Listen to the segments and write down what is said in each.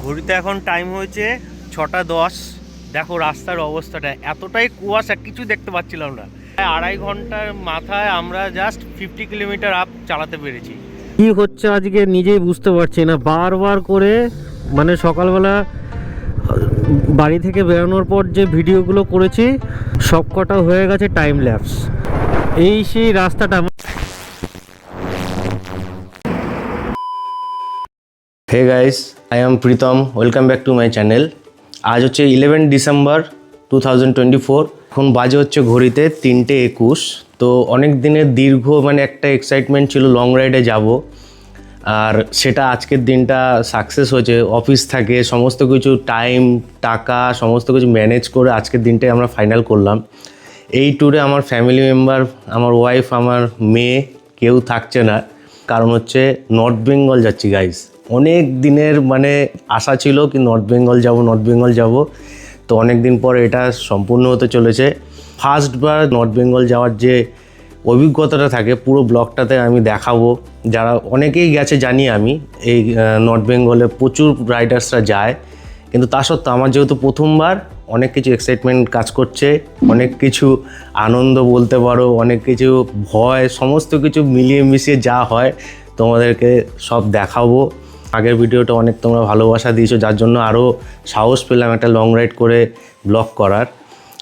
ঘড়িতে এখন টাইম হয়েছে 6টা 10। দেখো রাস্তার অবস্থাটা, এতটাই কুয়াশা কিছু দেখতে পাচ্ছিলাম না। 2.5 ঘন্টার মাথায় আমরা জাস্ট 50 কিলোমিটার আপ চালাতে পেরেছি। কি হচ্ছে আজকে নিজেই বুঝতে পারছি না, বারবার করে মানে সকালবেলা বাড়ি থেকে বেরোনোর পর যে ভিডিওগুলো করেছি সব কটা হয়ে গেছে টাইম ল্যাপস। এই সেই রাস্তাটা। Hey guys, I am Pritam, welcome back to my channel. আজ হচ্ছে 11 ডিসেম্বর 2024। এখন বাজে হচ্ছে ঘড়িতে 3:21। তো অনেক দিনের দীর্ঘ মানে একটা এক্সাইটমেন্ট ছিল লং রাইডে যাব, আর সেটা আজকের দিনটা সাকসেস হয়েছে। অফিস থাকে, সমস্ত কিছু টাইম টাকা সমস্ত কিছু ম্যানেজ করে আজকের দিনটাই আমরা ফাইনাল করলাম। এই ট্যুরে আমার ফ্যামিলি মেম্বার, আমার ওয়াইফ, আমার মেয়ে কেউ থাকছে না, কারণ হচ্ছে নর্থ বেঙ্গল যাচ্ছি গাইস। অনেক দিনের মানে আশা ছিল কি নর্থ বেঙ্গল যাব। তো অনেক দিন পর এটা সম্পূর্ণ হতে চলেছে। ফার্স্টবার নর্থ বেঙ্গল যাওয়ার যে অভিজ্ঞতাটা থাকে পুরো ব্লগটাতে আমি দেখাবো। যারা অনেকেই গেছে জানি আমি, এই নর্থ বেঙ্গলে প্রচুর রাইডার্সরা যায়, কিন্তু তা সত্ত্বেও আমার যেহেতু প্রথমবার অনেক কিছু এক্সাইটমেন্ট কাজ করছে, অনেক কিছু আনন্দ বলতে পারো, অনেক কিছু ভয়, সমস্ত কিছু মিলিয়ে মিশিয়ে যা হয় তোমাদেরকে সব দেখাবো। আগের ভিডিওটা অনেক তোমরা ভালোবাসা দিয়েছো, যার জন্য আরও সাহস পেলাম একটা লং রাইড করে ব্লগ করার।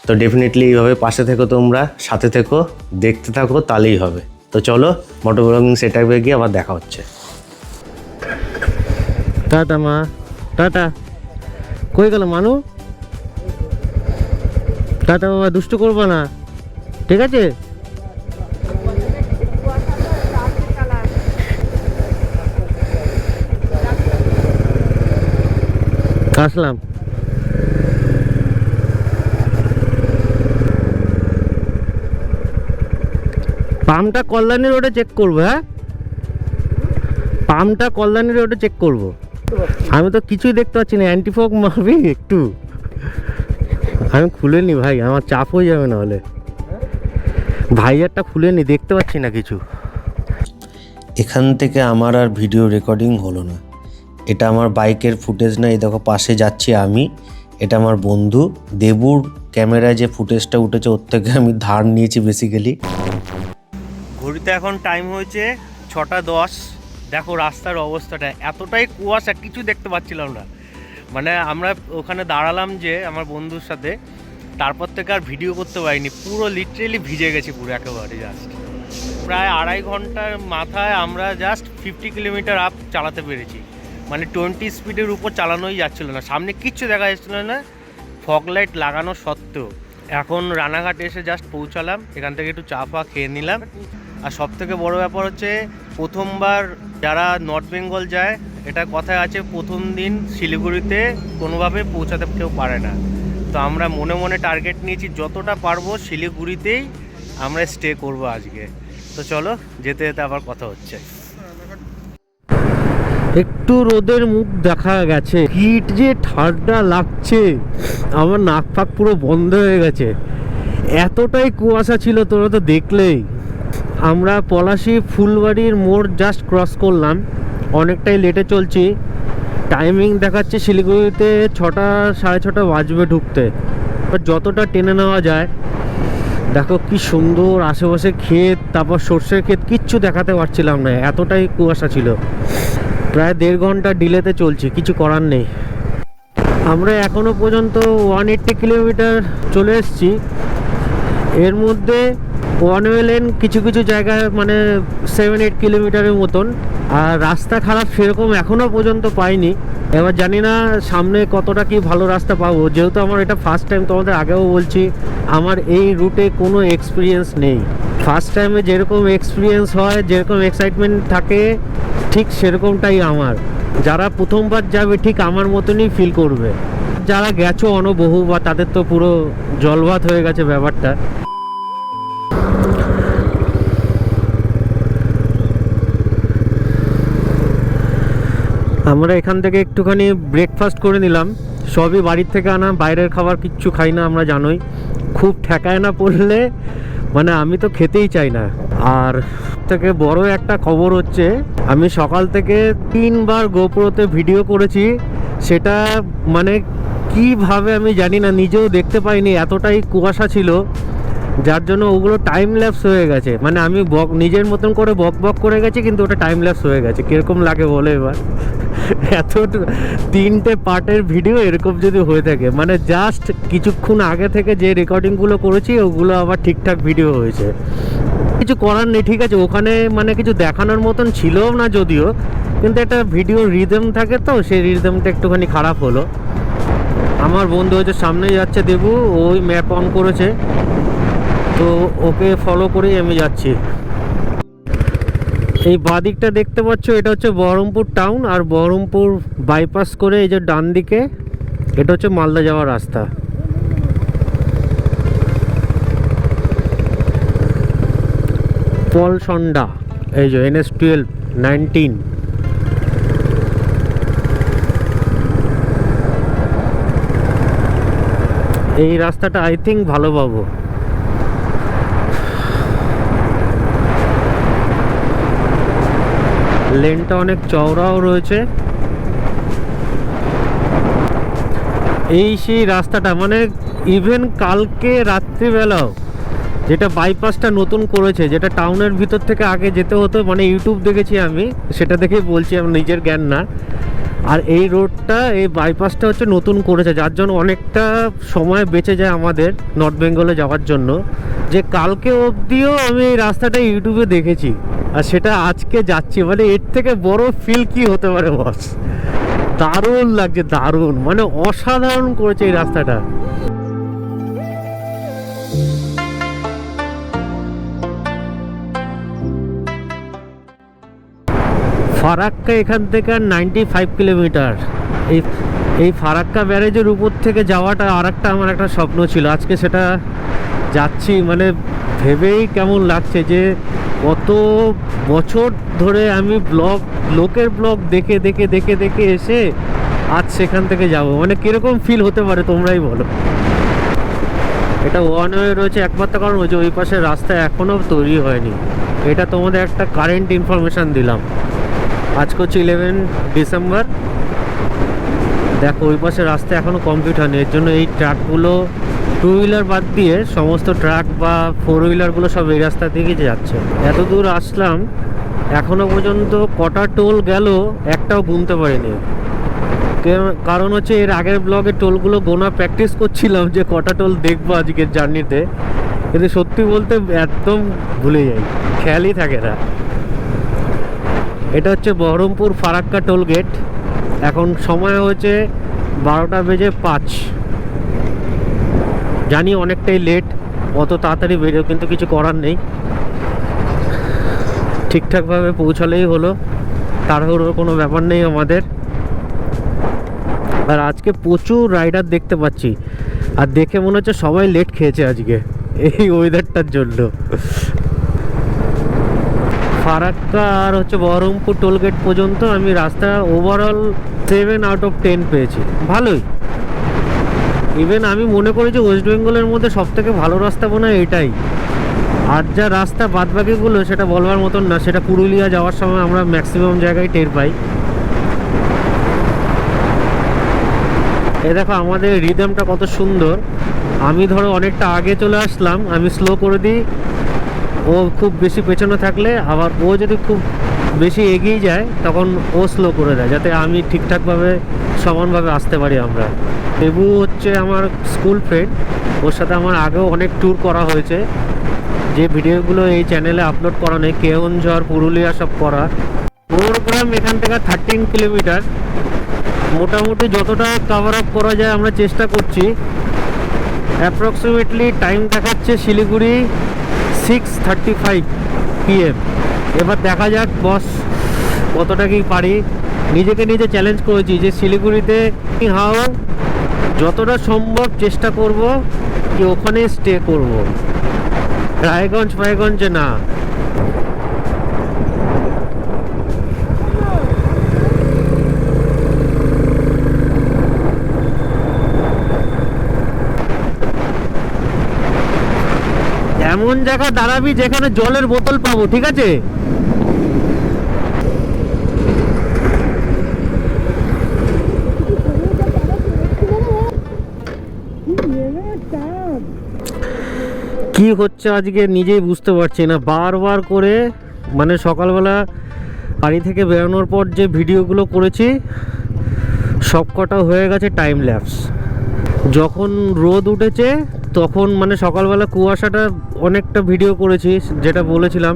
তো ডেফিনেটলি এইভাবে পাশে থেকো, তোমরা সাথে থেকো, দেখতে থাকো, তাহলেই হবে। তো চলো মোটো ব্লগিং সেটআপে গিয়ে আবার দেখা হচ্ছে। টাটা মা, টাটা। কই গেল মানু? টাটা বাবা, দুষ্টু করবো না, ঠিক আছে? আসলাম। পাম্পটা কল্যাণী রোডে চেক করবো। হ্যাঁ, পাম্পটা কল্যাণী রোডে চেক করবো। আমি তো কিছুই দেখতে পাচ্ছি না। অ্যান্টিফগ মারবি একটু? আমি খুলে নি ভাই, আমার চাপ হয়ে যাবে না হলে। ভাইয়ারটা খুলে নি, দেখতে পাচ্ছি না কিছু। এখান থেকে আমার আর ভিডিও রেকর্ডিং হলো না। এটা আমার বাইকের ফুটেজ না, এই দেখো পাশে যাচ্ছি আমি, এটা আমার বন্ধু দেবুর ক্যামেরায় যে ফুটেজটা উঠেছে ওর থেকে আমি ধার নিয়েছি বেসিক্যালি। ঘড়িতে এখন টাইম হয়েছে 6টা 10। দেখো রাস্তার অবস্থাটা, এতটাই কুয়াশা কিছু দেখতে পাচ্ছিলাম না। মানে আমরা ওখানে দাঁড়ালাম যে আমার বন্ধুর সাথে, তারপর থেকে আর ভিডিও করতে পারিনি। পুরো লিটারেলি ভিজে গেছি পুরো একেবারে। জাস্ট প্রায় 2.5 ঘন্টার মাথায় আমরা জাস্ট 50 কিলোমিটার আপ চালাতে পেরেছি। মানে 20 স্পিডের উপর চালানোই যাচ্ছিল না, সামনে কিচ্ছু দেখা যাচ্ছিল না ফগ লাইট লাগানো সত্ত্বেও। এখন রানাঘাটে এসে জাস্ট পৌঁছালাম, এখান থেকে একটু চা ফা খেয়ে নিলাম। আর সব থেকে বড় ব্যাপার হচ্ছে প্রথমবার যারা নর্থ বেঙ্গল যায়, এটা কথায় আছে প্রথম দিন শিলিগুড়িতে কোনোভাবে পৌঁছাতে কেউ পারে না। তো আমরা মনে মনে টার্গেট নিয়েছি যতটা পারবো শিলিগুড়িতেই আমরা স্টে করব আজকে। তো চলো যেতে যেতে আবার কথা হচ্ছে। একটু রোদের মুখ দেখা গেছে, হিট যে ঠান্ডা লাগছে, আমার নাক ফাক পুরো বন্ধ হয়ে গেছে, এতটাই কুয়াশা ছিল। তোরা তো দেখলেই। আমরা পলাশী ফুলবাড়ির মোড় জাস্ট ক্রস করলাম, অনেকটাই লেটে চলছি। টাইমিং দেখাচ্ছে শিলিগুড়িতে 6টা 6:30 বাজবে ঢুকতে। যতটা টেনে নেওয়া যায়। দেখো কি সুন্দর আশেপাশে ক্ষেত, তারপর সর্ষের ক্ষেত, কিচ্ছু দেখাতে পারছিলাম না, এতটাই কুয়াশা ছিল। প্রায় 1.5 ঘন্টা ডিলেতে চলছি, কিছু করার নেই। আমরা এখনো পর্যন্ত 180 কিলোমিটার চলে এসেছি। এর মধ্যে ওয়ান ওয়ে লেন কিছু কিছু জায়গায় মানে 7-8 কিলোমিটারের মতন। আর রাস্তা খারাপ সেরকম এখনো পর্যন্ত পাইনি। এবার জানি না সামনে কতটা কি ভালো রাস্তা পাবো, যেহেতু আমার এটা ফার্স্ট টাইম। তোমাদের আগেও বলছি আমার এই রুটে কোনো এক্সপিরিয়েন্স নেই। ফার্স্ট টাইমে যেরকম এক্সপিরিয়েন্স হয়, যেরকম এক্সাইটমেন্ট থাকে, ঠিক সেরকমটাই আমার। যারা প্রথমবার যাবে ঠিক আমার মতনই ফিল করবে। যারা গেছো অনবহু বা তাদের তো পুরো জলভাত হয়ে গেছে ব্যাপারটা। আমরা এখান থেকে একটুখানি ব্রেকফাস্ট করে নিলাম, সবই বাড়ির থেকে আনা, বাইরের খাবার কিচ্ছু খাই না আমরা, জানোই। খুব ঠেকায় না পড়লে মানে আমি তো খেতেই চাই না। আর থেকে বড় একটা খবর হচ্ছে, আমি সকাল থেকে 3বার গোপ্রোতে ভিডিও করেছি, সেটা মানে কিভাবে আমি জানি না, নিজেও দেখতে পাইনি, এতটাই কুয়াশা ছিল যার জন্য ওগুলো টাইম ল্যাপস হয়ে গেছে। মানে আমি নিজের মতন করে বক করে গেছি, কিন্তু ওটা টাইম ল্যাপস হয়ে গেছে। কিরকম লাগে বলো এবার? এত 3টে পার্টের ভিডিও এরকম যদি হয়ে থাকে, মানে জাস্ট কিছুক্ষণ আগে থেকে যে রেকর্ডিংগুলো করেছি ওগুলো আবার ঠিকঠাক ভিডিও হয়েছে। কিছু করার নেই, ঠিক আছে, ওখানে মানে কিছু দেখানোর মতন ছিল না যদিও, কিন্তু একটা ভিডিও রিদম থাকে, তো সেই রিদমটা একটুখানি খারাপ হলো। আমার বন্ধু হচ্ছে সামনে যাচ্ছে, দেবু, ওই ম্যাপ অন করেছে, তো ওকে ফলো করেই আমি যাচ্ছি। এই বাদিকটা দেখতে পাচ্ছ, এটা হচ্ছে বহরমপুর টাউন, আর বহরমপুর বাইপাস করে এই যে ডান দিকে এটা হচ্ছে মালদা যাওয়ার রাস্তা। পলসন্ডা, এই যে NS12 19। এই রাস্তাটা আই থিঙ্ক ভালো পাবো। লেনটা অনেক চওড়াও রয়েছে। এই সেই রাস্তাটা, মানে ইভেন কালকে রাত্রিবেলাও যেটা বাইপাসটা নতুন করেছে, যেটা টাউনের ভিতর থেকে আগে যেতে হতো, মানে ইউটিউব দেখেছি আমি, সেটা দেখেই বলছি, আমি নিজের জ্ঞান না। আর এই রোডটা, এই বাইপাসটা হচ্ছে নতুন করেছে, যার জন্য অনেকটা সময় বেঁচে যায় আমাদের নর্থ বেঙ্গলে যাওয়ার জন্য। যে কালকে অবধিও আমি এই রাস্তাটা ইউটিউবে দেখেছি, আর সেটা আজকে যাচ্ছি, মানে এর থেকে বড় ফিল কি হতে পারে বস? দারুণ লাগছে, দারুণ, মানে অসাধারণ করেছে এই রাস্তাটা। ফারাক্কা এখান থেকে 95 কিলোমিটার। এই ফারাক্কা ব্যারেজের উপর থেকে যাওয়াটা আর আমার একটা স্বপ্ন ছিল, আজকে সেটা যাচ্ছি। মানে ভেবেই কেমন লাগছে যে কত বছর ধরে আমি লোকের ব্লগ দেখে দেখে দেখে দেখে এসে আজ সেখান থেকে যাব, মানে কিরকম ফিল হতে পারে তোমরাই বলো। এটা ওয়ান ওয়ে রয়েছে একমাত্র কারণ ওই যে ওই পাশে রাস্তা এখনও তৈরি হয়নি। এটা তোমাদের একটা কারেন্ট ইনফরমেশান দিলাম। আজকে হচ্ছে 11 ডিসেম্বর। দেখো ওই পাশে রাস্তা এখনও কমপ্লিট হয়নি, এর জন্য এই ট্রাকগুলো, টু হুইলার বাদ দিয়ে সমস্ত ট্রাক বা ফোর হুইলারগুলো সব এই রাস্তা থেকে যাচ্ছে। এত দূর আসলাম, এখনও পর্যন্ত কটা টোল গেল একটাও গুনতে পারিনি। কারণ হচ্ছে এর আগের ব্লগে টোলগুলো গোনা প্র্যাকটিস করছিলাম যে কটা টোল দেখবো আজকের জার্নিতে, কিন্তু সত্যি বলতে একদম ভুলে যাই, খেয়ালই থাকে না। এটা হচ্ছে বহরমপুর ফারাক্কা টোল গেট। এখন সময় হচ্ছে 12:05। জানি অনেকটাই লেট, অত তাড়াতাড়ি বেরো, কিন্তু কিছু করার নেই, ঠিকঠাকভাবে পৌঁছালেই হলো, তাড়াহুড়োর কোনো ব্যাপার নেই আমাদের। আর আজকে প্রচুর রাইডার দেখতে পাচ্ছি, আর দেখে মনে হচ্ছে সবাই লেট খেয়েছে আজকে এই ওয়েদারটার জন্য। ফারাক্কা আর হচ্ছে বহরমপুর টোলগেট পর্যন্ত আমি রাস্তা ওভারঅল 7/10 পেয়েছি, ভালোই। ইভেন আমি মনে করি যে ওয়েস্ট বেঙ্গলের মধ্যে সবথেকে ভালো রাস্তা মনে হয় এটাই। আর যা রাস্তা বাদবাকিগুলো সেটা বলবার মতন না, সেটা পুরুলিয়া যাওয়ার সময় আমরা ম্যাক্সিমাম জায়গায় টের পাই। এই দেখো আমাদের রিদমটা কত সুন্দর। আমি ধরো অনেকটা আগে চলে আসলাম, আমি স্লো করে দিই, ও খুব বেশি পেছনে থাকলে, আবার ও যদি খুব বেশি এগিয়ে যায় তখন ও স্লো করে দেয়, যাতে আমি ঠিকঠাকভাবে সমানভাবে আসতে পারি আমরা। দেবু হচ্ছে আমার স্কুল ফ্রেন্ড, ওর সাথে আমার আগেও অনেক ট্যুর করা হয়েছে, যে ভিডিওগুলো এই চ্যানেলে আপলোড করা নেই, কেওনঝড়, পুরুলিয়া সব করা। প্রোগ্রাম এখান থেকে 13 কিলোমিটার, মোটামুটি যতটা কভার আপ করা যায় আমরা চেষ্টা করছি। অ্যাপ্রক্সিমেটলি টাইম দেখাচ্ছে শিলিগুড়ি 6:35 PM। এবার দেখা যাক বস কতটা কি পারি। নিজেকে নিজে চ্যালেঞ্জ করেছি যে শিলিগুড়িতে হাও যতটা সম্ভব চেষ্টা করব কি ওখানে স্টে করব, রায়গঞ্জে না। এমন জায়গা দাঁড়াবি যেখানে জলের বোতল পাবো, ঠিক আছে? কি হচ্ছে আজকে নিজেই বুঝতে পারছি না। বারবার করে মানে সকালবেলা বাড়ি থেকে বেরোনোর পর যে ভিডিওগুলো করেছি সব কটা হয়ে গেছে টাইম ল্যাপস। যখন রোদ উঠেছে তখন মানে সকালবেলা কুয়াশাটা অনেকটা ভিডিও করেছি, যেটা বলেছিলাম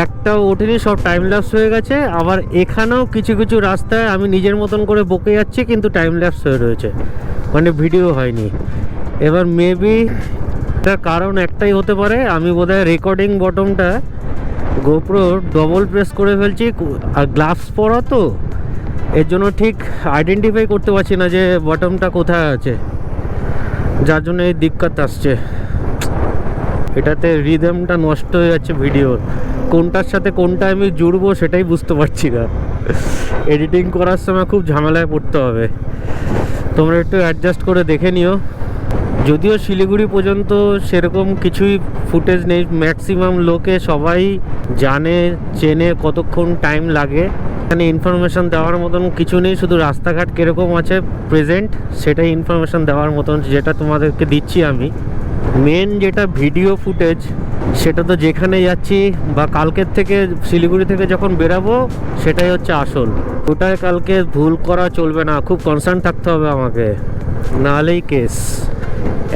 একটাও ওঠেনি, সব টাইম ল্যাপস হয়ে গেছে। আবার এখানেও কিছু কিছু রাস্তায় আমি নিজের মতন করে বকে যাচ্ছি কিন্তু টাইম ল্যাপস হয়ে রয়েছে, মানে ভিডিও হয়নি। এবার মেবি তার কারণ একটাই হতে পারে, আমি বোধহয় রেকর্ডিং বটমটা গোপ্রো ডবল প্রেস করে ফেলছি আর গ্লাভস পরা তো, এর জন্য ঠিক আইডেন্টিফাই করতে পারছি না যে বটমটা কোথায় আছে, যার জন্য এই দিক্কত আসছে। এটাতে রিদমটা নষ্ট হয়ে যাচ্ছে ভিডিওর, কোনটার সাথে কোনটা আমি জুড়বো সেটাই বুঝতে পারছি না। এডিটিং করার সময় খুব ঝামেলায় পড়তে হবে, তোমরা একটু অ্যাডজাস্ট করে দেখে নিও। যদিও শিলিগুড়ি পর্যন্ত সেরকম কিছুই ফুটেজ নেই, ম্যাক্সিমাম লোকে সবাই জানে চেনে কতক্ষণ টাইম লাগে। এখানে ইনফরমেশান দেওয়ার মতন কিছু নেই, শুধু রাস্তাঘাট কীরকম আছে প্রেজেন্ট সেটাই ইনফরমেশান দেওয়ার মতন, যেটা তোমাদেরকে দিচ্ছি আমি। মেন যেটা ভিডিও ফুটেজ সেটা তো যেখানে যাচ্ছি বা কালকের থেকে শিলিগুড়ি থেকে যখন বেরাবো সেটাই হচ্ছে আসল। ওটাই কালকে ভুল করা চলবে না, খুব কনসার্ন থাকতে হবে আমাকে, নাহলেই কেস।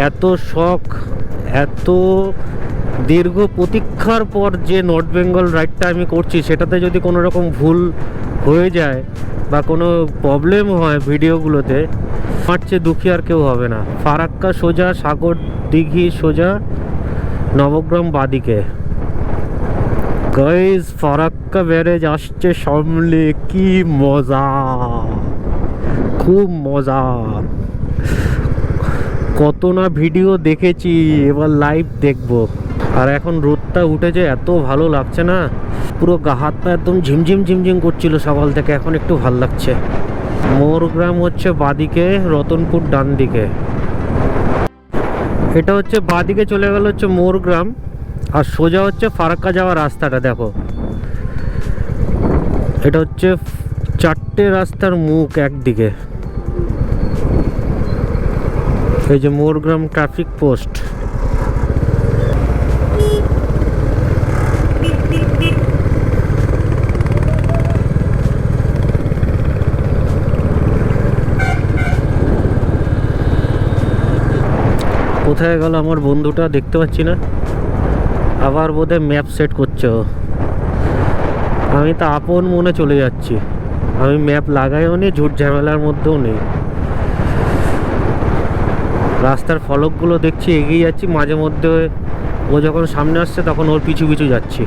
এত শখ, এত দীর্ঘ প্রতীক্ষার পর যে নর্থ বেঙ্গল রাইডটা আমি করছি সেটাতে যদি কোনো রকম ভুল হয়ে যায় বা কোনো প্রবলেম হয় ভিডিওগুলোতে, আমার চেয়ে দুঃখী আর কেউ হবে না। ফারাক্কা সোজা, সাগর দিঘি সোজা, নবগ্রাম বাদিকে। গাইস ফারাক্কা ব্যারেজ আসছে সামনে, কি মজা, খুব মজা। কত না ভিডিও দেখেছি, এবার লাইভ দেখবো। আর এখন রোদটা উঠেছে, এত ভালো লাগছে না, পুরো গা হাত পা একদম ঝিমঝিম ঝিমঝিম করছিল সকাল থেকে, এখন একটু ভাল লাগছে। মোরগ্রাম হচ্ছে বাদিকে, রতনপুর ডান দিকে। এটা হচ্ছে বাদিকে চলে গেল হচ্ছে মোরগ্রাম, আর সোজা হচ্ছে ফারাক্কা যাওয়ার রাস্তাটা। দেখো এটা হচ্ছে চারটে রাস্তার মুখ একদিকে। এই যে মোরগ্রাম ট্রাফিক পোস্ট। কোথায় গেল আমার বন্ধুটা, দেখতে পাচ্ছি না। আবার বোধহয় ম্যাপ সেট করছে ও। আমি তো আপন মনে চলে যাচ্ছি, আমি ম্যাপ লাগাইও নি, ঝুট ঝামেলার মধ্যেও নেই। রাস্তার ফলকগুলো দেখছি, এগিয়ে যাচ্ছি, মাঝে মধ্যে ও যখন সামনে আসছে তখন ওর পিছু পিছু যাচ্ছি।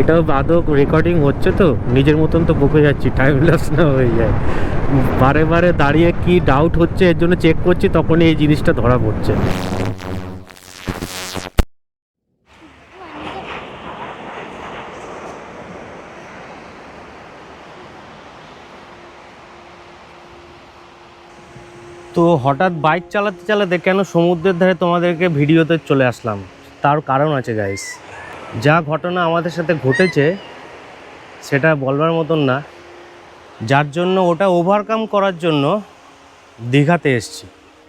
এটাও বাদক রেকর্ডিং হচ্ছে তো, নিজের মতন তো বকে যাচ্ছি, টাইম ল্যাপস না হয়ে যায়। বারে বারে দাঁড়িয়ে কি ডাউট হচ্ছে এর জন্য চেক করছি, তখনই এই জিনিসটা ধরা পড়ছে। তো হঠাৎ বাইক চালাতে চালাতে কেন সমুদ্রের ধারে তোমাদেরকে ভিডিওতে চলে আসলাম, তার কারণ আছে গাইস। যা ঘটনা আমাদের সাথে ঘটেছে সেটা বলবার মতন না, যার জন্য ওটা ওভারকাম করার জন্য দীঘাতে এসেছি।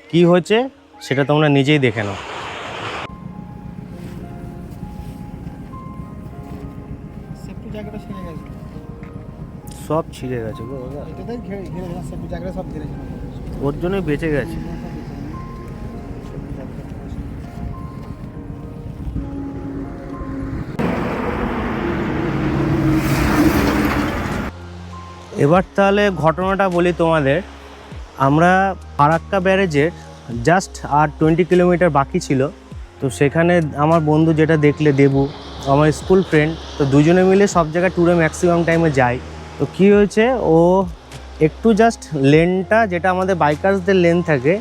কি হয়েছে সেটা তোমরা নিজেই দেখে নাও। সব ছিঁড়ে গেছে গো দাদা, ওর জন্যই বেঁচে গেছে। এবার তাহলে ঘটনাটা বলি তোমাদের। আমরা ফারাক্কা ব্যারেজের জাস্ট আর 20 কিলোমিটার বাকি ছিল, তো সেখানে আমার বন্ধু, যেটা দেখলে দেবু, আমার স্কুল ফ্রেন্ড, তো দুজনে মিলে সব জায়গায় ট্যুরে ম্যাক্সিমাম টাইমে যাই। তো কী হয়েছে, ও একটু জাস্ট লেনটা, যেটা আমাদের বাইকার্সদের লেন থাকে,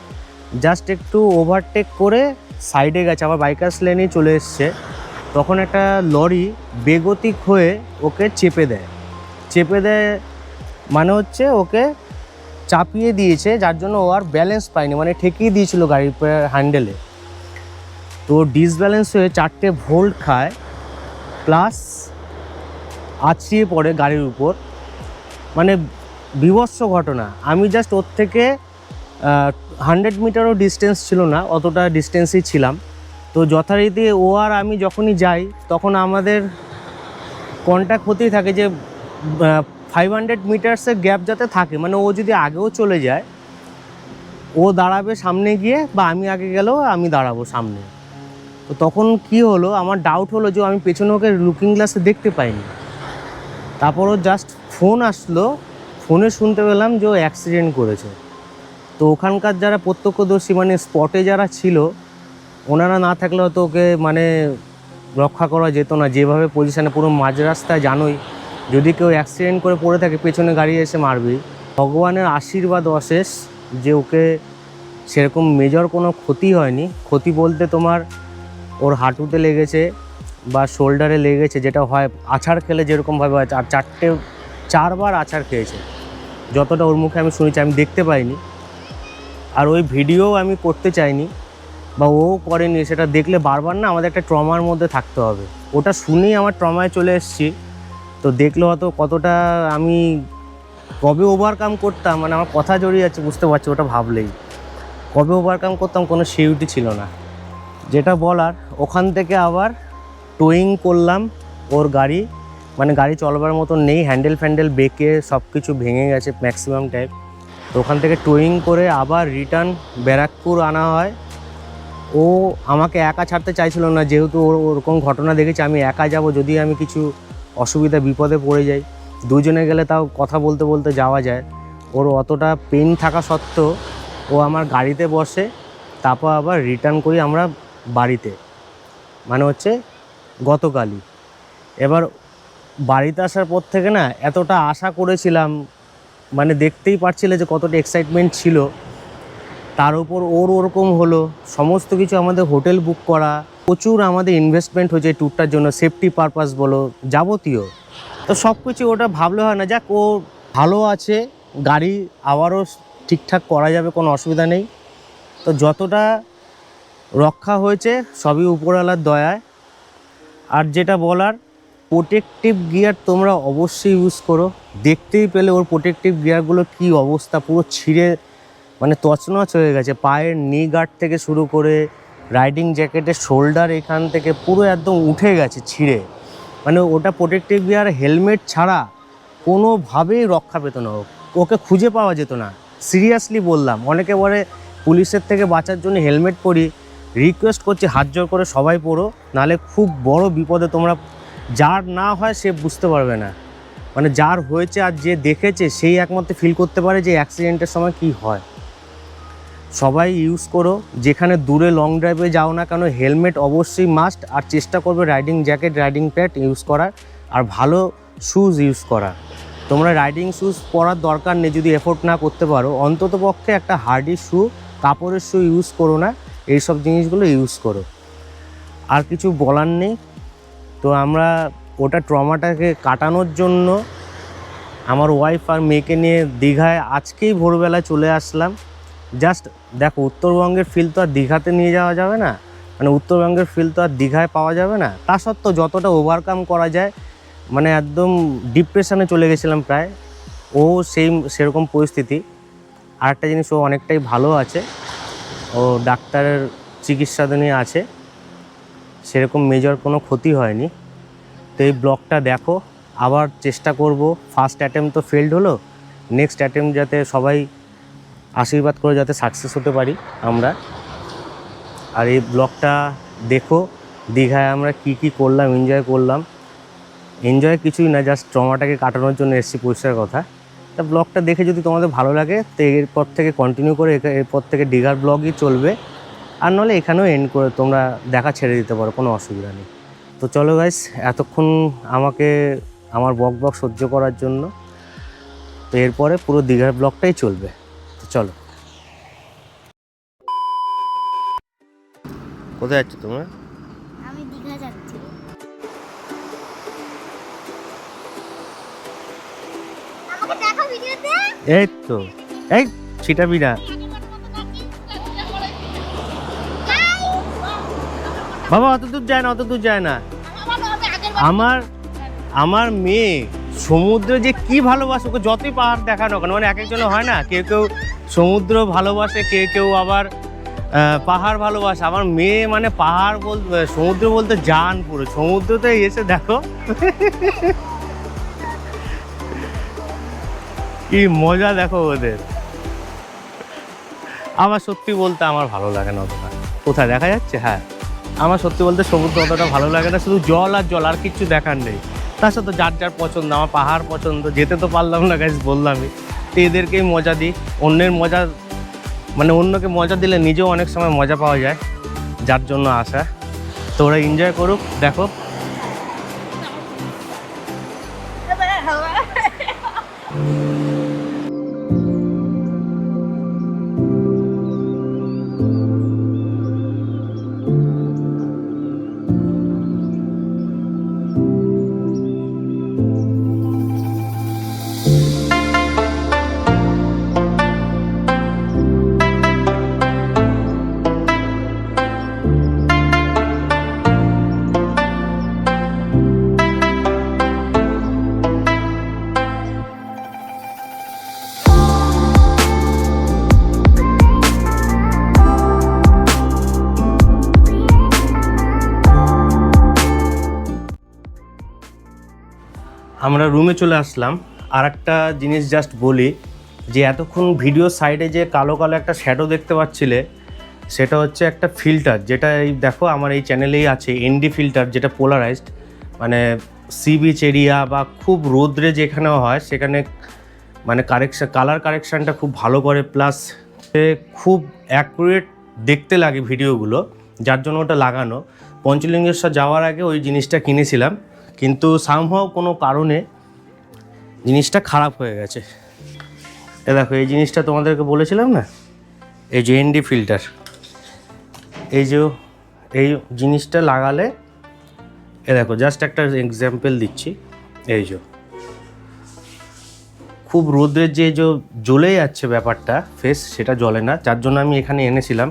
জাস্ট একটু ওভারটেক করে সাইডে গেছে, আবার বাইকার্স লেনেই চলে এসছে। তখন একটা লরি বেগতিক হয়ে ওকে চেপে দেয়, মানে হচ্ছে ওকে চাপিয়ে দিয়েছে, যার জন্য ও আর ব্যালেন্স পায়নি, মানে ঠেকিয়ে দিয়েছিল গাড়ির হ্যান্ডেলে। তো ডিসব্যালেন্স হয়ে 4টে ভোল্ট খায়, প্লাস আছড়িয়ে পড়ে গাড়ির উপর। মানে বিভৎস ঘটনা। আমি জাস্ট ওর থেকে 100 মিটারও ডিস্টেন্স ছিল না, অতটা ডিস্টেন্সই ছিলাম। তো যথারীতি ও আর আমি যখনই যাই তখন আমাদের কন্ট্যাক্ট হতেই থাকে যে 500 মিটার্সের গ্যাপ যাতে থাকে, মানে ও যদি আগেও চলে যায় ও দাঁড়াবে সামনে গিয়ে, বা আমি আগে গেলেও আমি দাঁড়াবো সামনে। তো তখন কি হলো, আমার ডাউট হলো যে আমি পেছনে ওকে লুকিং গ্লাসে দেখতে পাইনি। তারপরও জাস্ট ফোন আসলো, ফোনে শুনতে পেলাম যে ও অ্যাক্সিডেন্ট করেছে। তো ওখানকার যারা প্রত্যক্ষদর্শী মানে স্পটে যারা ছিল ওনারা না থাকলে হয়তো ওকে মানে রক্ষা করা যেত না। যেভাবে পজিশানে পুরো মাঝ রাস্তায়, জানোই যদি কেউ অ্যাক্সিডেন্ট করে পড়ে থাকে পেছনে গাড়ি এসে মারবেই। ভগবানের আশীর্বাদ অশেষ যে ওকে সেরকম মেজর কোনো ক্ষতি হয়নি। ক্ষতি বলতে তোমার ওর হাঁটুতে লেগেছে বা শোল্ডারে লেগেছে, যেটা হয় আছাড় খেলে যেরকমভাবে হয়, আর 4বার আছাড় খেয়েছে যতটা ওর মুখে আমি শুনেছি, আমি দেখতে পাইনি। আর ওই ভিডিও আমি করতে চাইনি বা ও করেনি, সেটা দেখলে বারবার না আমাদের একটা ট্রমার মধ্যে থাকতে হবে। ওটা শুনেই আমার ট্রমায় চলে এসেছি। তো দেখলে হয়তো কতটা আমি কবে ওভারকাম করতাম, মানে আমার কথা জড়িয়ে যাচ্ছে বুঝতে পারছি, ওটা ভাবলেই কবে ওভারকাম করতাম কোনো সিউরিটি ছিল না। যেটা বলার, ওখান থেকে আবার টোয়িং করলাম ওর গাড়ি, মানে গাড়ি চলবার মতন নেই, হ্যান্ডেল ফ্যান্ডেল বেঁকে সব কিছু ভেঙে গেছে ম্যাক্সিমাম টাইপ। তো ওখান থেকে টোয়িং করে আবার রিটার্ন ব্যারাকপুর আনা হয়। ও আমাকে একা ছাড়তে চাইছিল না, যেহেতু ওরকম ঘটনা দেখেছি আমি একা যাব, যদি আমি কিছু অসুবিধা বিপদে পড়ে যাই। দুজনে গেলে তাও কথা বলতে বলতে যাওয়া যায়। ওর অতটা পেন থাকা সত্ত্বেও ও আমার গাড়িতে বসে, তারপর আবার রিটার্ন করি আমরা বাড়িতে, মানে হচ্ছে গতকালই। এবার বাড়িতে আসার পর থেকে না এতটা আশা করেছিলাম, মানে দেখতেই পারছিলে যে কতটা এক্সাইটমেন্ট ছিল। তার উপর ওর ওরকম হলো, সমস্ত কিছু আমাদের হোটেল বুক করা, প্রচুর আমাদের ইনভেস্টমেন্ট হয়েছে এই ট্যুরটার জন্য, সেফটি পারপাস বলো যাবতীয়। তো সব কিছু ওটা ভাবলে হয় না, যাক ও ভালো আছে, গাড়ি আবারও ঠিকঠাক করা যাবে, কোনো অসুবিধা নেই। তো যতটা রক্ষা হয়েছে সবই উপরওয়ালার দয়ায়। আর যেটা বলার, প্রোটেকটিভ গিয়ার তোমরা অবশ্যই ইউজ করো। দেখতেই পেলে ওর প্রোটেকটিভ গিয়ারগুলো কী অবস্থা, পুরো ছিঁড়ে মানে তছনছ হয়ে গেছে। পায়ের নি গার্ড থেকে শুরু করে রাইডিং জ্যাকেটের শোল্ডার এখান থেকে পুরো একদম উঠে গেছে ছিঁড়ে। মানে ওটা প্রোটেকটিভ গিয়ার হেলমেট ছাড়া কোনোভাবেই রক্ষা পেত না, ওকে খুঁজে পাওয়া যেত না। সিরিয়াসলি বললাম, অনেকে বলে পুলিশের থেকে বাঁচার জন্য হেলমেট পরি, রিকোয়েস্ট করছি হাত জোর করে সবাই পরো, নাহলে খুব বড় বিপদে তোমরা, যার না হয় সে বুঝতে পারবে না, মানে যার হয়েছে আর যে দেখেছে সেই একমাত্র ফিল করতে পারে যে অ্যাক্সিডেন্টের সময় কি হয়। সবাই ইউজ করো, যেখানে দূরে লং ড্রাইভে যাও না কেন হেলমেট অবশ্যই মাস্ট, আর চেষ্টা করবে riding jacket riding pad use করার, আর ভালো শ্যুজ ইউজ করা। তোমরা রাইডিং শ্যুজ পরার দরকার নেই যদি এফোর্ট না করতে পারো, অন্তত পক্ষে একটা হার্ডি শ্যু, কাপড়ের শ্যু ইউজ করো না, এইসব জিনিসগুলো ইউজ করো। আর কিছু বলার নেই। তো আমরা ওটা ট্রমাটাকে কাটানোর জন্য আমার ওয়াইফ আর মেয়েকে নিয়ে দীঘায় আজকেই ভোরবেলা চলে আসলাম। জাস্ট দেখো, উত্তরবঙ্গের ফিল তো আর দীঘাতে নিয়ে যাওয়া যাবে না, মানে উত্তরবঙ্গের ফিল তো আর দীঘায় পাওয়া যাবে না। তা সত্ত্বেও যতটা ওভারকাম করা যায়, মানে একদম ডিপ্রেশনে চলে গেছিলাম প্রায়, ও সেরকম পরিস্থিতি। আরেকটা জিনিস, ও অনেকটাই ভালো আছে, ও ডাক্তারের চিকিৎসাধীনে আছে, সেরকম মেজর কোনো ক্ষতি হয়নি। তো এই ব্লগটা দেখো, আবার চেষ্টা করব। ফার্স্ট অ্যাটেম্প্ট তো ফেলড হলো, নেক্সট অ্যাটেম্প্ট যাতে সবাই আশীর্বাদ করে যাতে সাকসেস হতে পারি আমরা। আর এই ব্লগটা দেখো, দীঘায় আমরা কি কি করলাম, এনজয় করলাম। এনজয় কিছুই না, জাস্ট ট্রমাটাকে কাটানোর জন্য এসেছি পরিষ্কার কথা। তা ব্লগটা দেখে যদি তোমাদের ভালো লাগে তো এরপর থেকে কন্টিনিউ করে, এরপর থেকে দীঘার ব্লগই চলবে, আর নাহলে এখানেও এন্ড করে তোমরা দেখা ছেড়ে দিতে পারো, কোনো অসুবিধা নেই। তো চলো গাইস, এতক্ষণ আমাকে আমার বক সহ্য করার জন্য। তো এরপরে পুরো দীঘার ব্লগটাই চলবে, তো চলো। কোথায় যাচ্ছ তোমরা? আমি দীঘা যাচ্ছি। আমাকে দেখো ভিডিওতে। এই তো, এই ছিটাবি না বাবা, অত দূর যায় না, অত দূর যায় না। আমার মেয়ে সমুদ্রে যে কি ভালোবাসে, ওকে যতই পাহাড় দেখানো কেন, মানে এক একজনের হয় না, কেউ কেউ সমুদ্র ভালোবাসে, কেউ কেউ আবার পাহাড় ভালোবাসা। আমার মেয়ে মানে পাহাড় বলতে, সমুদ্র বলতে জান পুরো। সমুদ্রতে এসে দেখো কি মজা, দেখো ওদের। আমার সত্যি বলতে আমার ভালো লাগে না অতটা। কোথায় দেখা যাচ্ছে? হ্যাঁ, আমার সত্যি বলতে সমুদ্র অতটা ভালো লাগে না, শুধু জল আর জল, আর কিচ্ছু দেখার নেই। তার সাথে যার যার পছন্দ, আমার পাহাড় পছন্দ, যেতে তো পারলাম না গাইস, বললামই। তো এদেরকেই মজা দিই, অন্যের মজা মানে অন্যকে মজা দিলে নিজেও অনেক সময় মজা পাওয়া যায়, যার জন্য আসা। তো ওরা এনজয় করুক, দেখো। আমরা রুমে চলে আসলাম। আর একটা জিনিস জাস্ট বলি, যে এতক্ষণ ভিডিও সাইডে যে কালো কালো একটা শ্যাডো দেখতে পাচ্ছিলে, সেটা হচ্ছে একটা ফিল্টার, যেটা এই দেখো আমার এই চ্যানেলেই আছে, এনডি ফিল্টার, যেটা পোলারাইজড, মানে সি বিচ এরিয়া বা খুব রোদ্রে যেখানেও হয় সেখানে মানে কালার কারেকশানটা খুব ভালো করে, প্লাস খুব অ্যাকুরেট দেখতে লাগে ভিডিওগুলো, যার জন্য ওটা লাগানো। পঞ্চলিঙ্গেশ্বর যাওয়ার আগে ওই জিনিসটা কিনেছিলাম, কিন্তু সামহাও কোনো কারণে জিনিসটা খারাপ হয়ে গেছে। এ দেখো, এই জিনিসটা তোমাদেরকে বলেছিলাম না, এই যে এনডি ফিল্টার, এই জিনিসটা লাগালে, এ দেখো জাস্ট একটা এক্সাম্পল দিচ্ছি, এই যে খুব রোদ্রের যে জ্বলে যাচ্ছে ব্যাপারটা ফেস, সেটা জ্বলে না, যার জন্য আমি এখানে এনেছিলাম।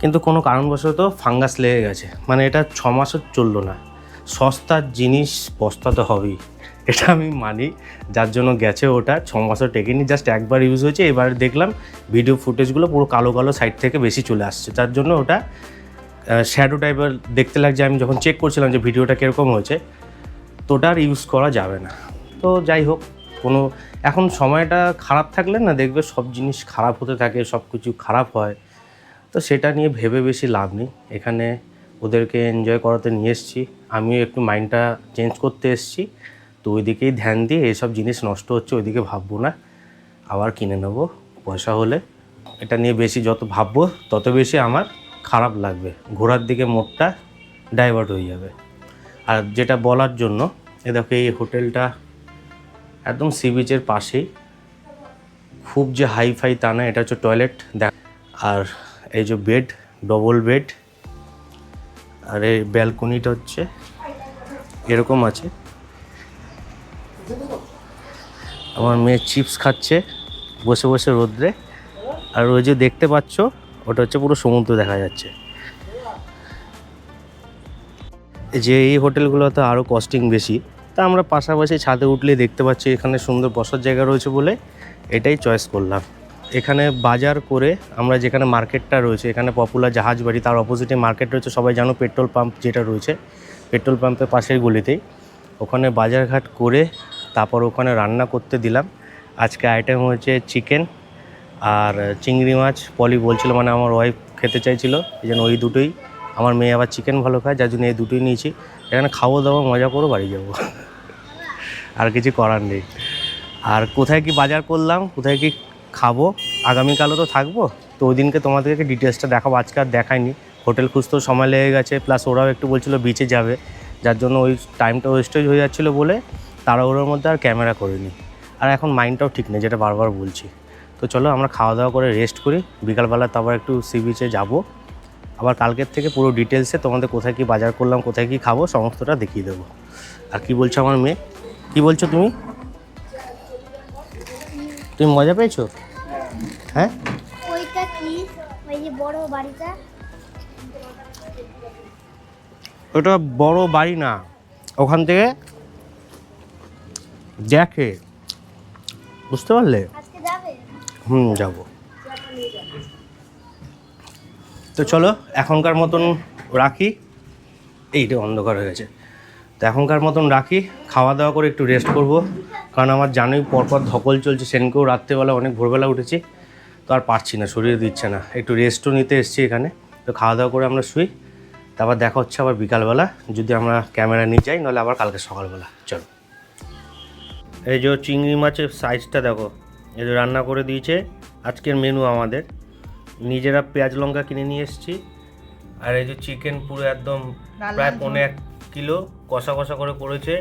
কিন্তু কোনো কারণবশত ফাঙ্গাস লেগে গেছে, মানে এটা 6 মাসও চললো না। সস্তার জিনিস পস্তাতে হবেই, এটা আমি মানি, যার জন্য গেছে ওটা। 6 মাসও টেকেনি, জাস্ট একবার ইউজ হয়েছে। এবার দেখলাম ভিডিও ফুটেজগুলো পুরো কালো কালো সাইড থেকে বেশি চলে আসছে, যার জন্য ওটা শ্যাডো টাইপের দেখতে লাগছে। আমি যখন চেক করছিলাম যে ভিডিওটা কীরকম হয়েছে, তো ওটা আর ইউজ করা যাবে না। তো যাই হোক, এখন সময়টা খারাপ থাকলে না, দেখবে সব জিনিস খারাপ হতে থাকে, সব কিছু খারাপ হয়। তো সেটা নিয়ে ভেবে বেশি লাভ নেই। এখানে ওদেরকে এনজয় করাতে নিয়ে এসেছি, আমিও একটু মাইন্ডটা চেঞ্জ করতে এসেছি। তো ওই দিকেই ধ্যান দিয়ে, এইসব জিনিস নষ্ট হচ্ছে ওইদিকে ভাববো না, আবার কিনে নেব পয়সা হলে। এটা নিয়ে বেশি যত ভাববো তত বেশি আমার খারাপ লাগবে, ঘোরার দিকে মোড়টা ডাইভার্ট হয়ে যাবে। আর যেটা বলার জন্য, দেখো এই হোটেলটা একদম সি বিচের পাশেই, খুব যে হাইফাই তা না। এটা হচ্ছে টয়লেট দেখ, আর এই যে বেড, ডবল বেড, আর এই ব্যালকনিটা হচ্ছে এরকম আছে। আমার মেয়ে চিপস খাচ্ছে বসে বসে রোদ্রে, আর ওই যে দেখতে পাচ্ছ ওটা হচ্ছে পুরো সমুদ্র দেখা যাচ্ছে। যে এই হোটেলগুলোতে আরও কস্টিং বেশি, তা আমরা পাশাপাশি ছাদে উঠলে দেখতে পাচ্ছি এখানে সুন্দর বসার জায়গা রয়েছে বলে এটাই চয়েস করলাম। এখানে বাজার করে আমরা যেখানে মার্কেটটা রয়েছে, এখানে পপুলার জাহাজবাড়ি, তার অপোজিটে মার্কেট রয়েছে, সবাই জানো, পেট্রোল পাম্প যেটা রয়েছে, পেট্রোল পাম্পের পাশের গলিতেই। ওখানে বাজারঘাট করে তারপর ওখানে রান্না করতে দিলাম। আজকে আইটেম হয়েছে চিকেন আর চিংড়ি মাছ। পলি বলছিল, মানে আমার ওয়াইফ খেতে চাইছিল, এই জন্য ওই দুটোই। আমার মেয়ে আবার চিকেন ভালো খায়, যার জন্য এই দুটোই নিয়েছি। এখানে খাবো দাবো, মজা করো, বাড়ি যাবো, আর কিছু করার নেই। আর কোথায় কি বাজার করলাম, কোথায় কি খাবো, আগামীকালও তো থাকবো, তো ওই দিনকে তোমাদেরকে ডিটেলসটা দেখাবো। আজকে আর দেখাইনি, হোটেল খুঁজতেও সময় লেগে গেছে, প্লাস ওরাও একটু বলছিল বিচে যাবে, যার জন্য ওই টাইমটা ওয়েস্টেজ হয়ে যাচ্ছিলো বলে তাড়াহুড়োর মধ্যে আর ক্যামেরা করিনি। আর এখন মাইন্ডটাও ঠিক নেই, যেটা বারবার বলছি। তো চলো আমরা খাওয়া দাওয়া করে রেস্ট করি, বিকালবেলা তারপর একটু সি বিচে যাবো। আবার কালকের থেকে পুরো ডিটেলসে তোমাদের কোথায় কি বাজার করলাম, কোথায় কি খাবো, সমস্তটা দেখিয়ে দেবো। আর কি বলছো আমার মেয়ে, কি বলছো তুমি? তুমি মজা পেয়েছো? হ্যাঁ, ওইটা কি, ওই যে বড় বাড়িটা? ওটা বড় বাড়ি না, ওখান থেকে দেখে, বুঝতে পারলে? আজকে যাবে? যাবো। তো চলো এখনকার মতন রাখি, এইটা অন্ধকার হয়ে গেছে, তো এখনকার মতন রাখি, খাওয়া দাওয়া করে একটু রেস্ট করব, কারণ আমার জানোই পরপর ধকল চলছে, সেনকেও রাত্রেবেলা অনেক ভোরবেলা উঠেছি, তো আর পারছি না, শরীরে দিচ্ছে না, একটু রেস্টও নিতে এসেছি এখানে। তো খাওয়া দাওয়া করে আমরা শুই, তারপর দেখা হচ্ছে আবার বিকালবেলা, যদি আমরা ক্যামেরা নিয়ে যাই, নাহলে আবার কালকে সকালবেলা। চলো, এই যে চিংড়ি মাছের সাইজটা দেখো, এই যে রান্না করে দিয়েছে, আজকের মেনু আমাদের, নিজেরা পেঁয়াজ লঙ্কা কিনে নিয়ে এসেছি, আর এই যে চিকেন পুরো একদম প্রায় 1.5 কিলো কষা কষা করে করেছে,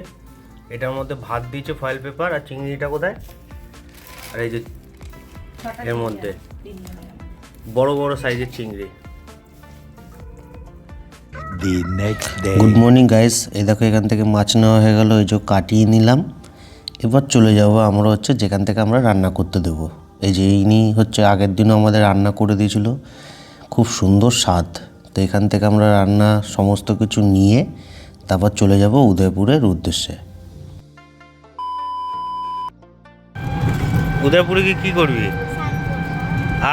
এটার মধ্যে ভাত দিয়েছে ফয়েল পেপার, আর চিংড়িটা কোথায়, আর এই যে এর মধ্যে বড় বড় সাইজের চিংড়ি। গুড মর্নিং গাইস, এই দেখো এখান থেকে মাছ নেওয়া হয়ে গেল, এই যে কাটিয়ে নিলাম, এবার চলে যাব আমরা হচ্ছে যেখান থেকে আমরা রান্না করতে দেবো। এই যে ইনি হচ্ছে আগের দিনও আমাদের রান্না করে দিয়েছিল, খুব সুন্দর স্বাদ। তো এখান থেকে আমরা রান্না সমস্ত কিছু নিয়ে তারপর চলে যাব উদয়পুরের উদ্দেশ্যে। উদয়পুরে গিয়ে কী করবি?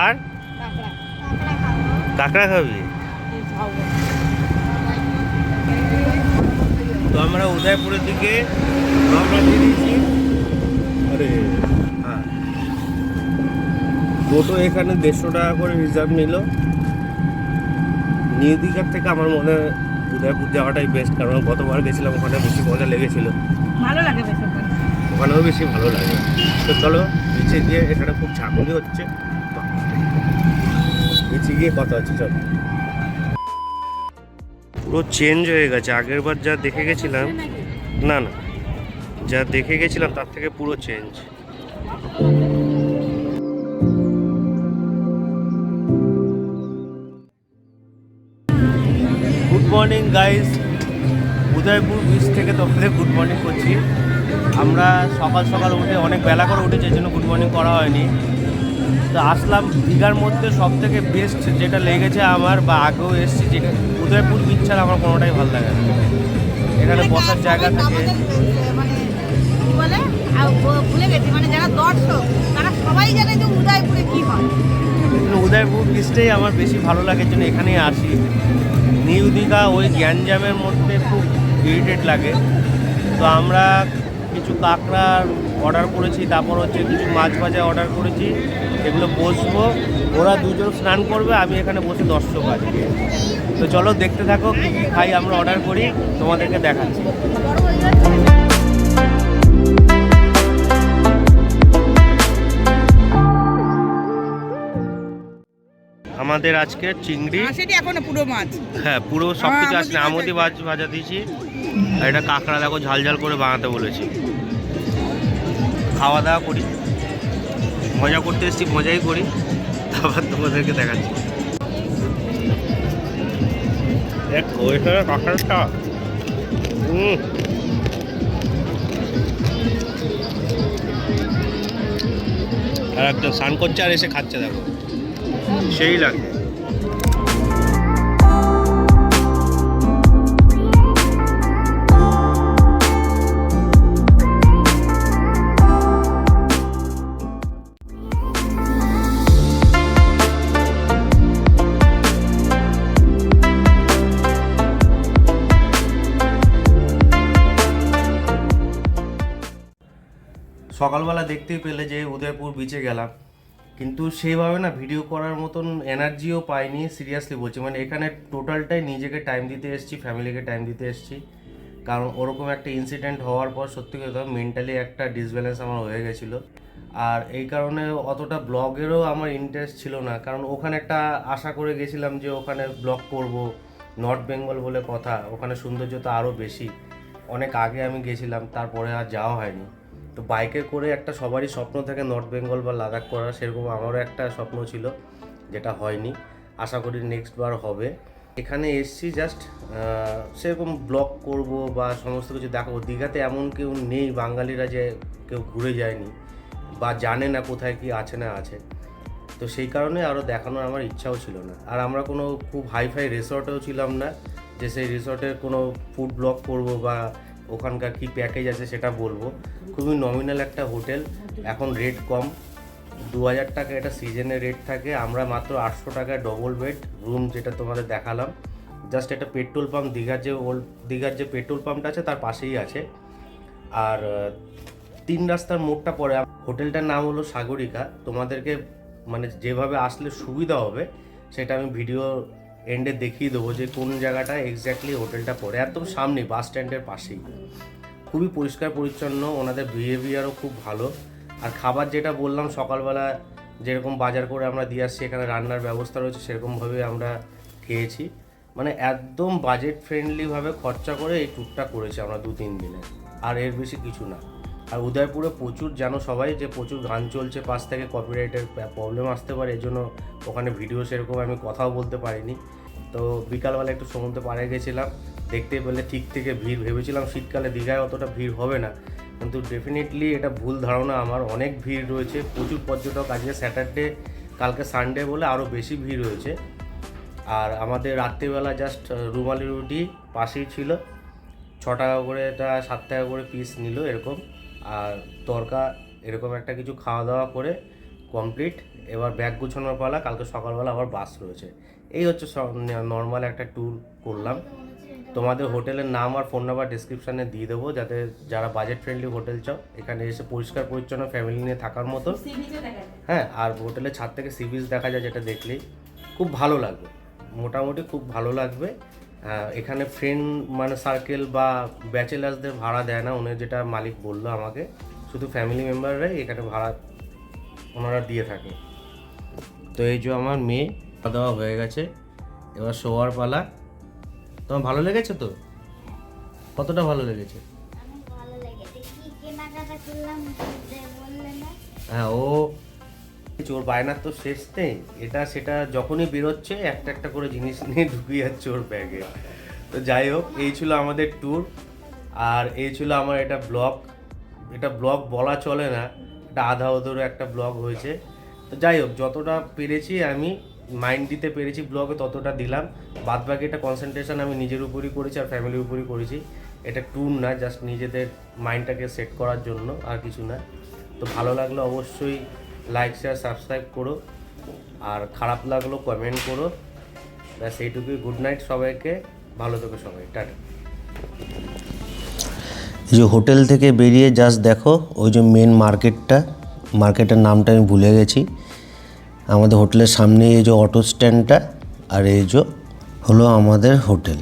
আর কাঁকড়া খাবি? তো আমরা উদয়পুরের দিকে রওনা দিয়ে দিয়েছি। আরে হ্যাঁ, টোটো এখানে 150 টাকা করে রিজার্ভ নিল। নিউ দীঘার থেকে আমার মনে হয় উদয়পুর যাওয়াটাই বেস্ট, কারণ গতবার গেছিলাম, ওখানে বেশি মজা লেগেছিল, ভালো লাগে বেশ, ওখানেও বেশি ভালো লাগে। তো চলো নিচে গিয়ে, এখানে খুব ঝাঁকুনি হচ্ছে, নিচে গিয়ে কথা হচ্ছে। চলো, পুরো চেঞ্জ হয়ে গেছে, আগের বার যা দেখে গেছিলাম, না না যা দেখে গেছিলাম তার থেকে পুরো change. Good morning guys, Udaipur beach থেকে তোমাদের গুড মর্নিং করছি। আমরা সকাল সকাল উঠে, অনেক বেলা করে উঠেছি, এই জন্য গুড মর্নিং করা হয়নি। তো আসলাম দীঘার মধ্যে সব থেকে বেস্ট যেটা লেগেছে আমার, বা আগেও এসেছি, যেটা উদয়পুর বিচ ছাড়া আমার কোনোটাই ভালো লাগে না। এখানে বসার জায়গা থাকে, ভুলে গেছি, মানে যারা দর্শক তারা সবাই জানে যে উদয়পুরে কি হয়। উদয়পুর বিচটাই আমার বেশি ভালো লাগে, জন্য এখানেই আসি। নিউ দীঘা ওই গ্যাঞ্জামের মধ্যে খুব ইরিটেট লাগে। তো আমরা কিছু কাঁকড়া অর্ডার করেছি, তারপর হচ্ছে কিছু মাছ ভাজা অর্ডার করেছি, এগুলো বসবো, ওরা দুজন স্নান করবে, আমি এখানে বসে দর্শক আছি। তো চলো দেখতে থাকো কী কী খাই আমরা অর্ডার করি, তোমাদেরকে দেখাচ্ছি। আমাদের আজকে চিংড়ি, সেটা এখনো পুরো মাছ, হ্যাঁ পুরো সব কিছু আসলে আমদি মাছ ভাজা দিয়েছি, আর এটা কাঁকড়া দেখো ঝাল ঝাল করে বানাতে বলেছি। খাওয়া দাওয়া করি, মজা করতে এসেছি, মজাই করি, তারপর তোমাদেরকে দেখাচ্ছি। দেখো এখানে কাঁকড়াটা আর একটা স্নান করছে আর এসে খাচ্ছে, দেখো সেই লাগে। সকালবেলা দেখতেই পেলে যে উদয়পুর বিচে গেলাম, কিন্তু সেইভাবে না ভিডিও করার মতন এনার্জিও পাইনি, সিরিয়াসলি বলছি। মানে এখানে টোটালটাই নিজেকে টাইম দিতে এসেছি, ফ্যামিলিকে টাইম দিতে এসেছি, কারণ ওরকম একটা ইনসিডেন্ট হওয়ার পর সত্যি কথা মেন্টালি একটা ডিসব্যালেন্স আমার হয়ে গেছিলো। আর এই কারণে অতটা ব্লগেরও আমার ইন্টারেস্ট ছিল না, কারণ ওখানে একটা আশা করে গেছিলাম যে ওখানে ব্লগ করব, নর্থ বেঙ্গল বলে কথা, ওখানে সৌন্দর্যতা আরও বেশি। অনেক আগে আমি গেছিলাম, তারপরে আর যাওয়া হয়নি। তো বাইকে করে একটা সবারই স্বপ্ন থাকে নর্থ বেঙ্গল বা লাদাখ করার, সেরকম আমারও একটা স্বপ্ন ছিল, যেটা হয়নি। আশা করি নেক্সট বার হবে। এখানে এসছি জাস্ট সেরকম ব্লগ করব বা সমস্ত কিছু দেখাবো। দীঘাতে এমন কেউ নেই বাঙালিরা যে কেউ ঘুরে যায়নি বা জানে না কোথায় কি আছে না আছে, তো সেই কারণে আরও দেখানোর আমার ইচ্ছাও ছিল না। আর আমরা কোনো খুব হাইফাই রিসর্টেও ছিলাম না যে সেই রিসর্টের কোনো ফুড ব্লগ করব বা ওখানকার কি প্যাকেজ আছে সেটা বলবো। খুবই নমিনাল একটা হোটেল, এখন রেট কম, 2000 টাকা এটা সিজনের রেট থাকে। আমরা মাত্র 800 টাকায় ডবল বেড রুম যেটা তোমাদের দেখালাম, জাস্ট এটা পেট্রোল পাম্প দীঘার যে পেট্রোল পাম্পটা আছে তার পাশেই আছে। আর 3 রাস্তার মোড়টা পড়ে। হোটেলটার নাম হলো সাগরিকা। তোমাদেরকে মানে যেভাবে আসলে সুবিধা হবে সেটা আমি ভিডিও এন্ডে দেখিয়ে দেবো যে কোন জায়গাটায় এক্স্যাক্টলি হোটেলটা পড়ে। একদম সামনেই, বাস স্ট্যান্ডের পাশেই। খুবই পরিষ্কার পরিচ্ছন্ন, ওনাদের বিহেভিয়ারও খুব ভালো। আর খাবার যেটা বললাম, সকালবেলা যেরকম বাজার করে আমরা দিয়ে আসছি, এখানে রান্নার ব্যবস্থা রয়েছে, সেরকমভাবে আমরা খেয়েছি। মানে একদম বাজেট ফ্রেন্ডলিভাবে খরচা করে এই ট্যুরটা করেছি আমরা 2-3 দিনে, আর এর বেশি কিছু না। আর উদয়পুরে প্রচুর, জানো সবাই, যে প্রচুর গান চলছে, পাশ থেকে কপিরাইটের প্রবলেম আসতে পারে, এই জন্য ওখানে ভিডিও সেরকম আমি কথাও বলতে পারিনি। তো বিকালবেলা একটু সমুদ্রে পাড়ে গেছিলাম, দেখতে পেলে ঠিক থেকে ভিড়। ভেবেছিলাম শীতকালে দীঘায় অতটা ভিড় হবে না, কিন্তু ডেফিনেটলি এটা ভুল ধারণা আমার। অনেক ভিড় রয়েছে, প্রচুর পর্যটক। আজকে স্যাটারডে, কালকে সানডে বলে আরও বেশি ভিড় রয়েছে। আর আমাদের রাত্রিবেলা জাস্ট রুমালি রুটি পাশেই ছিল, 6 টাকা করে, এটা 7 টাকা করে পিস নিল এরকম। আর তরকা এরকম একটা কিছু খাওয়া দাওয়া করে কমপ্লিট। এবার ব্যাগ গুছানোর পালা, কালকে সকালবেলা আবার বাস রয়েছে। এই হচ্ছে নর্মাল একটা ট্যুর করলাম। তোমাদের হোটেলের নাম আর ফোন নাম্বার ডিসক্রিপশানে দিয়ে দেবো, যাতে যারা বাজেট ফ্রেন্ডলি হোটেল চাও, এখানে এসে পরিষ্কার পরিচ্ছন্ন ফ্যামিলি নিয়ে থাকার মতো। হ্যাঁ, আর হোটেলের ছাদ থেকে সি বিচ দেখা যায়, যেটা দেখলেই খুব ভালো লাগবে, মোটামুটি খুব ভালো লাগবে। এখানে ফ্রেন্ড মানে সার্কেল বা ব্যাচেলার্সদের ভাড়া দেয় না, উনি যেটা মালিক বললো আমাকে, শুধু ফ্যামিলি মেম্বাররাই এখানে ভাড়া ওনারা দিয়ে থাকে। তো এই যে আমার মেয়ে, খাওয়া দাওয়া হয়ে গেছে, এবার শোয়ার পালা। তোমার ভালো লেগেছে তো? কতটা ভালো লেগেছে? অনেক ভালো লেগেছে। কি কেনাকাটা করলাম বললে না? হ্যাঁ, ও ওর বায়নার তো শেষ নেই। এটা সেটা যখনই বেরোচ্ছে একটা একটা করে জিনিস নিয়ে ঢুকিয়ে যাচ্ছে ওর ব্যাগে। তো যাই হোক, এই ছিল আমাদের ট্যুর, আর এই ছিল আমার এটা ব্লগ। এটা ব্লগ বলা চলে না, এটা আধা অধুরো একটা ব্লগ হয়েছে। তো যাই হোক, যতটা পেরেছি আমি মাইন্ড দিতে পেরেছি ব্লগে, ততটা দিলাম। বাদ বাকি এটা কনসেন্ট্রেশন আমি নিজের উপরই করেছি আর ফ্যামিলির উপরই করেছি। এটা ট্যুর না, জাস্ট নিজেদের মাইন্ডটাকে সেট করার জন্য, আর কিছু না। তো ভালো লাগলো অবশ্যই লাইক শেয়ার সাবস্ক্রাইব করো, আর খারাপ লাগলো কমেন্ট করো। ব্যাস এইটুকুই। গুড নাইট সবাইকে, ভালো থেকো সবাই, টাটা। এই যে হোটেল থেকে বেরিয়ে জাস্ট দেখো, ওই যে মেন মার্কেটের নামটা আমি ভুলে গেছি। আমাদের হোটেলের সামনে এই যে অটো স্ট্যান্ডটা, আর এই যে হলো আমাদের হোটেল।